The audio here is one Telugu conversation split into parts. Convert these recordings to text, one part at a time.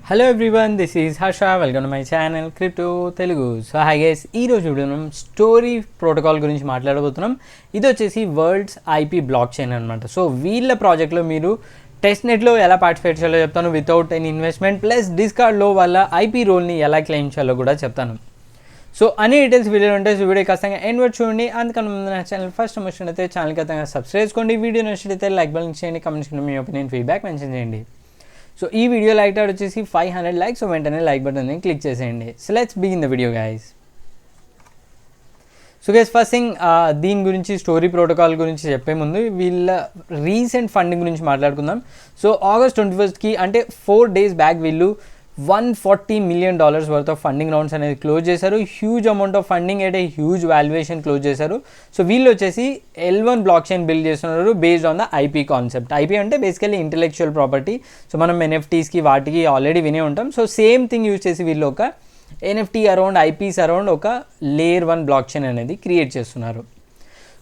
Hello everyone, this is Harsha. Welcome to my channel crypto Telugu. So hi guys, ఈరోజు వీడియో మనం స్టోరీ ప్రోటోకాల్ గురించి మాట్లాడబోతున్నాం. ఇది వచ్చేసి వరల్డ్స్ ఐపీ బ్లాక్ చైన్ అనమాట. సో వీళ్ళ ప్రాజెక్ట్లో మీరు టెస్ట్ నెట్లో ఎలా పార్టిసిపేట్ చేయాలో చెప్తాను, వితౌట్ ఎనీ ఇన్వెస్ట్మెంట్. ప్లస్ డిస్కార్డ్లో వాళ్ళ ఐపీ రోల్ని ఎలా క్లెయిమ్ చేయాలో కూడా చెప్తాను. సో అన్ని డీటెయిల్స్ వీడియోలో ఉంటాయి. సో వీడియో ఖచ్చితంగా ఎండ్ వరకు చూడండి. అందుకని ముందు నా ఛానల్ ఫస్ట్ నచ్చినట్టు అయితే ఛానల్ ఖచ్చితంగా సబ్స్క్రైబ్ చేసుకోండి. వీడియో నచ్చినట్లయితే లైక్ బటన్ చేయండి, కమెంట్స్ మీ ఒపీనియన్ ఫీడ్బ్యాక్ మెన్షన్ చేయండి. సో ఈ వీడియో లైక్ టాట్ వచ్చేసి 500 లైక్స్. సో వెంటనే లైక్ బటన్ని క్లిక్ చేసేయండి. So let's begin the video guys. So guys, first thing దీని గురించి స్టోరీ ప్రోటోకాల్ గురించి చెప్పే ముందు వీళ్ళ రీసెంట్ ఫండింగ్ గురించి మాట్లాడుకుందాం. సో ఆగస్ట్ 21కి అంటే 4 days బ్యాక్ వీళ్ళు $140 million worth of funding rounds అనేది క్లోజ్ చేశారు. హ్యూజ్ అమౌంట్ ఆఫ్ ఫండింగ్ అంటే హ్యూజ్ వాల్యుయేషన్ క్లోజ్ చేశారు. సో వీళ్ళు వచ్చేసి L1 బ్లాక్ చైన్ బిల్డ్ చేస్తున్నారు based on the IP concept. IP అంటే బేసికలీ ఇంటెలెక్చువల్ ప్రాపర్టీ. సో మనం ఎన్ఎఫ్టీస్కి వాటికి ఆల్రెడీ వినే ఉంటాం. సో సేమ్ థింగ్ యూజ్ చేసి వీళ్ళు ఒక ఎన్ఎఫ్టీ అరౌండ్ ఐపీస్ అరౌండ్ ఒక లేయర్ 1 బ్లాక్ చైన్ అనేది క్రియేట్ చేస్తున్నారు.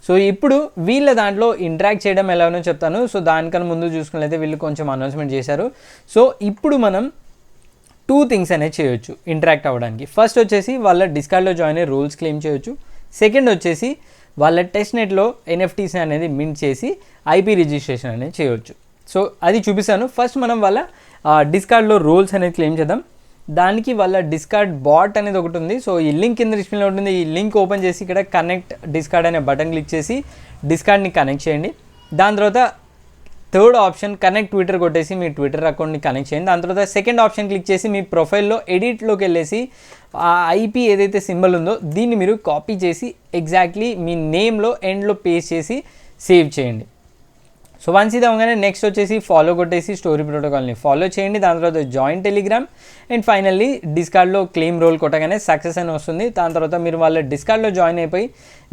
సో ఇప్పుడు వీళ్ళ దాంట్లో ఇంటరాక్ట్ చేయడం ఎలానో చెప్తాను. సో దానికన్నా ముందు చూసుకున్నట్లయితే వీళ్ళు కొంచెం అనౌన్స్మెంట్ చేశారు. సో ఇప్పుడు మనం 2 things అనేది చేయొచ్చు ఇంటరాక్ట్ అవ్వడానికి. ఫస్ట్ వచ్చేసి వాళ్ళ డిస్కార్డ్లో జాయిన్ అయ్యి రూల్స్ క్లెయిమ్ చేయొచ్చు. సెకండ్ వచ్చేసి వాళ్ళ టెస్ట్ నెట్లో ఎన్ఎఫ్టీస్ అనేది మింట్ చేసి ఐపీ రిజిస్ట్రేషన్ అనేది చేయొచ్చు. సో అది చూపిస్తాను. ఫస్ట్ మనం వాళ్ళ డిస్కార్డ్లో రోల్స్ అనేది క్లెయిమ్ చేద్దాం. దానికి వాళ్ళ డిస్కార్డ్ బాట్ అనేది ఒకటి ఉంది. సో ఈ లింక్ కింద డిస్ప్లేలో ఉంటుంది. ఈ లింక్ ఓపెన్ చేసి ఇక్కడ కనెక్ట్ డిస్కార్డ్ అనే బటన్ క్లిక్ చేసి డిస్కార్డ్ని కనెక్ట్ చేయండి. దాని తర్వాత థర్డ్ ఆప్షన్ కనెక్ట్ ట్విట్టర్ కొట్టేసి మీ ట్విట్టర్ అకౌంట్ని కనెక్ట్ చేయండి. దాని తర్వాత సెకండ్ ఆప్షన్ క్లిక్ చేసి మీ ప్రొఫైల్లో ఎడిట్లోకి వెళ్ళేసి ఆ ఐపీ ఏదైతే సింబల్ ఉందో దీన్ని మీరు కాపీ చేసి ఎగ్జాక్ట్లీ మీ నేమ్లో ఎండ్లో పేస్ట్ చేసి సేవ్ చేయండి. సో వన్స్ ఇది అవగానే నెక్స్ట్ వచ్చేసి ఫాలో కొట్టేసి స్టోరీ ప్రోటోకాల్ని ఫాలో చేయండి. దాని తర్వాత జాయిన్ టెలిగ్రామ్ అండ్ ఫైనల్లీ డిస్కార్డ్లో క్లెయిమ్ రోల్ కొట్టగానే సక్సెస్ అని వస్తుంది. దాని తర్వాత మీరు వాళ్ళ డిస్కార్డ్లో జాయిన్ అయిపోయి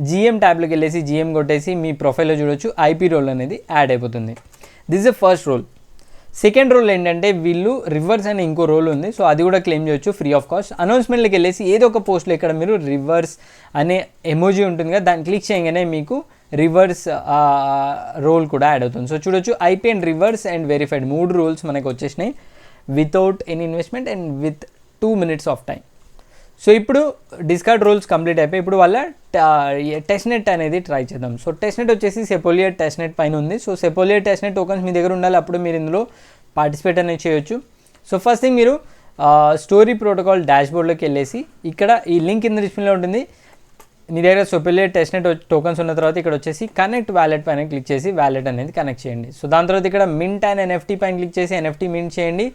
జిఎం ట్యాబ్లోకి వెళ్ళేసి జిఎం కొట్టేసి మీ ప్రొఫైల్లో చూడొచ్చు ఐపీ రోల్ అనేది యాడ్ అయిపోతుంది. This is the first role. Second role ఏంటంటే వీళ్ళు రివర్స్ అనే ఇంకో రోల్ ఉంది. సో అది కూడా క్లెయిమ్ చేయొచ్చు ఫ్రీ ఆఫ్ కాస్ట్. అనౌన్స్మెంట్లోకి వెళ్ళేసి ఏదో ఒక పోస్ట్లో ఇక్కడ మీరు రివర్స్ అనే ఎమోజీ ఉంటుంది కదా, దాన్ని క్లిక్ చేయగానే మీకు రివర్స్ రోల్ కూడా యాడ్ అవుతుంది. సో చూడొచ్చు IP and reverse and verified 3 rules మనకు వచ్చేసినాయి without any investment and with 2 minutes of time. So ఇప్పుడు డిస్కార్డ్ రోల్స్ కంప్లీట్ అయిపోయి ఇప్పుడు వాళ్ళ టెస్ట్ నెట్ అనేది ట్రై చేద్దాం. సో టెస్ట్ నెట్ వచ్చేసి సెపోలియర్ టెస్ట్ నెట్ పైన ఉంది. సో సెపోలియర్ టెస్ట్ నెట్ టోకన్స్ మీ దగ్గర ఉండాలి, అప్పుడు మీరు ఇందులో పార్టిసిపేట్ అనేది చేయొచ్చు. సో ఫస్ట్ థింగ్ మీరు స్టోరీ ప్రోటోకాల్ డాష్బోర్డ్లోకి వెళ్ళేసి ఇక్కడ ఈ లింక్ కింద డిస్ప్లేలో ఉంటుంది. మీ దగ్గర సెపోలియర్ టెస్ట్ నెట్ టోకన్స్ ఉన్న తర్వాత ఇక్కడ వచ్చేసి కనెక్ట్ వ్యాలెట్ పైన క్లిక్ చేసి వ్యాలెట్ అనేది కనెక్ట్ చేయండి. సో దాని తర్వాత ఇక్కడ మింట్ అండ్ ఎన్ఎఫ్టీ పైన క్లిక్ చేసి ఎన్ఎఫ్టీ మింట్ చేయండి.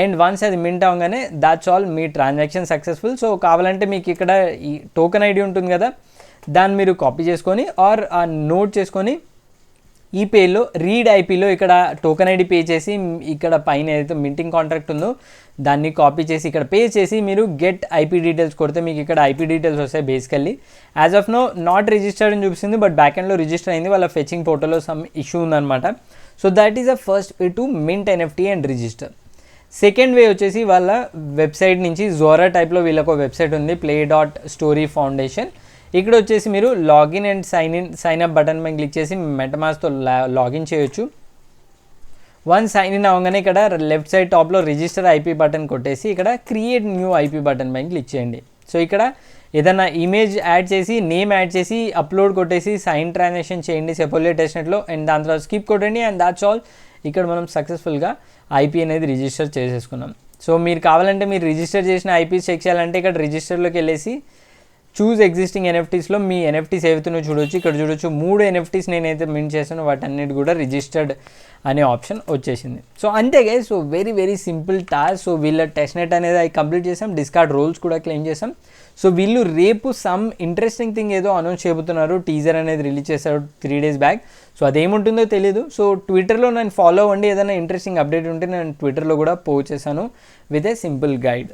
అండ్ వన్స్ అది మింట్ అవగానే that's all, me transaction successful. So కావాలంటే మీకు ఇక్కడ ఈ టోకెన్ ఐడి ఉంటుంది కదా, దాన్ని మీరు కాపీ చేసుకొని ఆర్ నోట్ చేసుకొని ఈ పేలో రీడ్ ఐపీలో ఇక్కడ టోకెన్ ఐడి పే చేసి ఇక్కడ పైన ఏదైతే మింటింగ్ కాంట్రాక్ట్ ఉందో దాన్ని కాపీ చేసి ఇక్కడ పే చేసి మీరు గెట్ ఐపీ డీటెయిల్స్ కొడితే మీకు ఇక్కడ ఐపీ డీటెయిల్స్ వస్తాయి. Basically as of no not registered అని చూపిస్తుంది, బట్ బ్యాక్ ఎండ్లో రిజిస్టర్ అయింది. వాళ్ళ ఫెచింగ్ పోర్టల్లో సమ్ ఇష్యూ ఉందన్నమాట. So that is the first way to mint NFT and register. Second way వచ్చేసి వాళ్ళ వెబ్సైట్ నుంచి జోరా టైప్లో వీళ్ళకు వెబ్సైట్ ఉంది, play.story foundation. ఇక్కడ వచ్చేసి మీరు login and sign up button పైన క్లిక్ చేసి మెటమాస్క్తో లాగిన్ చేయొచ్చు. వన్ సైన్ ఇన్ అవగానే ఇక్కడ లెఫ్ట్ సైడ్ టాప్లో రిజిస్టర్ ఐపీ బటన్ కొట్టేసి ఇక్కడ క్రియేట్ న్యూ ఐపీ బటన్ పైన క్లిక్ చేయండి. సో ఇక్కడ ఏదైనా ఇమేజ్ యాడ్ చేసి నేమ్ యాడ్ చేసి అప్లోడ్ కొట్టేసి సైన్ ట్రాన్సాక్షన్ చేయండి సెపోలియర్ టెస్ట్ నెట్లో. అండ్ దాని తర్వాత స్కిప్ కొట్టండి అండ్ దాట్స్ ఆల్. ఇక్కడ మనం సక్సెస్ఫుల్గా ఐపీ అనేది రిజిస్టర్ చేసేసుకున్నాం. సో మీరు కావాలంటే మీరు రిజిస్టర్ చేసిన ఐపీస్ చెక్ చేయాలంటే ఇక్కడ రిజిస్టర్లోకి వెళ్ళేసి చూజ్ ఎగ్జిస్టింగ్ ఎన్ఎఫ్టీస్లో మీ ఎన్ఎఫ్టీస్ ఏవైతున్నాయో చూడొచ్చు. ఇక్కడ చూడొచ్చు 3 ఎన్ఎఫ్టీస్ నేనైతే మింట్ చేశానో వాటన్నిటి కూడా రిజిస్టర్డ్ అనే ఆప్షన్ వచ్చేసింది. సో అంతే guys, so very very simple task. So వీళ్ళ టెస్ట్ నెట్ అనేది అది కంప్లీట్ చేసాం, డిస్కార్డ్ రోల్స్ కూడా క్లెయిమ్ చేసాం. సో వీళ్ళు రేపు సమ్ ఇంట్రెస్టింగ్ థింగ్ ఏదో అనౌన్స్ చేయబోతున్నారు. టీజర్ అనేది రిలీజ్ చేశారు 3 days బ్యాక్. సో అదేముంటుందో తెలీదు. సో ట్విట్టర్లో నేను ఫాలో అవ్వండి. ఏదైనా ఇంట్రెస్టింగ్ అప్డేట్ ఉంటే నేను ట్విట్టర్లో కూడా పోస్ట్ చేశాను with a simple guide.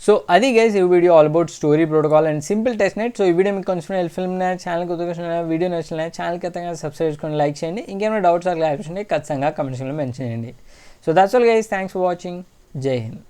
So అది గైస్ ఈ video all about story protocol and simple test net. So ఈ వీడియో మీకు కొంచెం హెల్ప్ఫుల్ ఉన్నాయి, ఛానల్ కొత్తగా వీడియో నచ్చినా ఛానల్ ఖచ్చితంగా సబ్స్క్రైబ్ చేసుకొని లైక్ చేయండి. ఇంకేమైనా డౌట్స్ ఆర్ క్లారిఫికేషన్ ఉంటే ఖచ్చితంగా కమెంట్స్లో మెన్షన్ చేయండి. So that's all guys, thanks for watching. జై హింద్.